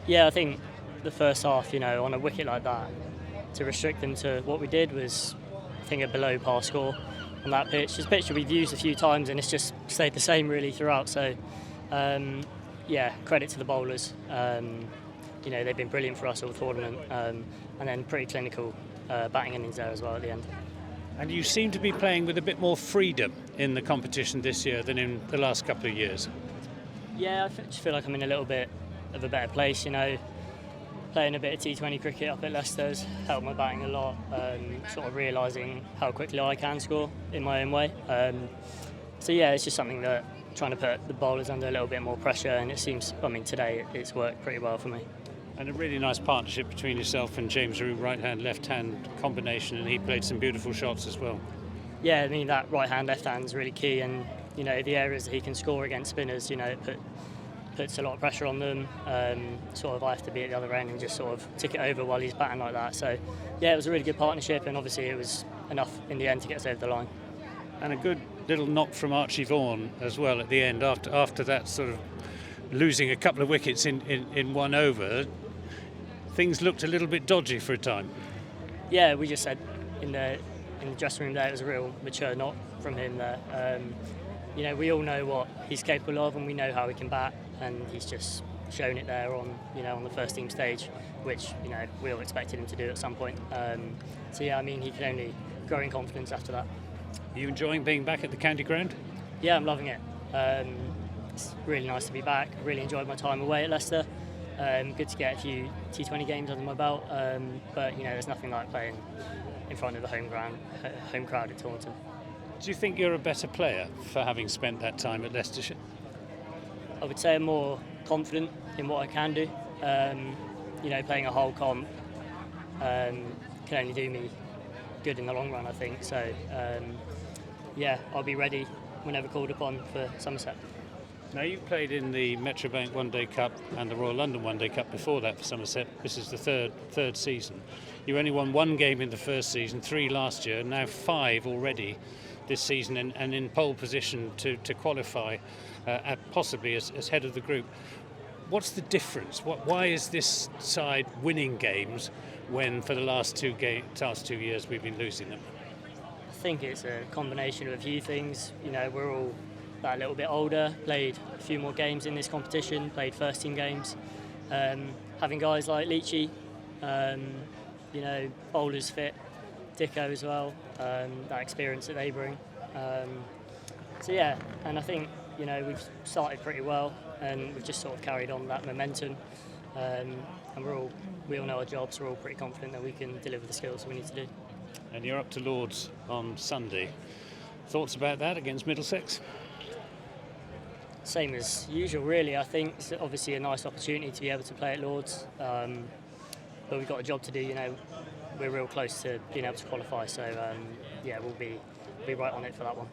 Yeah, I think the first half, on a wicket like that, to restrict them to what we did was, I think, a below par score on that pitch. It's a pitch that we've used a few times and it's just stayed the same really throughout. So, yeah, credit to the bowlers. They've been brilliant for us all tournament, and then pretty clinical batting innings there as well at the end. And you seem to be playing with a bit more freedom in the competition this year than in the last couple of years. Yeah, I just feel like I'm in a little bit of a better place, Playing a bit of T20 cricket up at Leicester's helped my batting a lot, sort of realising how quickly I can score in my own way. So yeah, it's just something that trying to put the bowlers under a little bit more pressure, and it seems, today it's worked pretty well for me. And a really nice partnership between yourself and James Root, right-hand, left-hand combination, and he played some beautiful shots as well. Yeah, that right-hand, left-hand is really key, and the areas that he can score against spinners, it puts a lot of pressure on them. I have to be at the other end and just sort of tick it over while he's batting like that. So yeah, it was a really good partnership, and obviously it was enough in the end to get us over the line. And a good little knock from Archie Vaughan as well at the end after that sort of losing a couple of wickets in one over. Things looked a little bit dodgy for a time. Yeah, we just said in the dressing room there it was a real mature knock from him there. We all know what he's capable of and we know how he can bat, and he's just shown it there on the first team stage, which we all expected him to do at some point. He can only grow in confidence after that. Are you enjoying being back at the county ground? Yeah, I'm loving it. It's really nice to be back. I really enjoyed my time away at Leicester. Good to get a few T20 games under my belt, but there's nothing like playing in front of the home crowd at Taunton. Do you think you're a better player for having spent that time at Leicestershire? I would say I'm more confident in what I can do. Playing a whole comp can only do me good in the long run, I think. So, I'll be ready whenever called upon for Somerset. Now, you played in the Metrobank One Day Cup and the Royal London One Day Cup before that for Somerset. This is the third season. You only won one game in the first season, 3 last year, now 5 already this season, and in pole position to qualify possibly as head of the group. What's the difference? Why is this side winning games when for the last 2 years we've been losing them? I think it's a combination of a few things. We're all a little bit older, played a few more games in this competition, played first team games. Having guys like Leachy, bowlers fit, Dicko as well, that experience that they bring. And I think we've started pretty well, and we've just sort of carried on that momentum. And we all know our jobs. We're all pretty confident that we can deliver the skills we need to do. And you're up to Lords on Sunday. Thoughts about that against Middlesex? Same as usual, really. I think it's obviously a nice opportunity to be able to play at Lords, but we've got a job to do. We're real close to being able to qualify, so we'll be right on it for that one.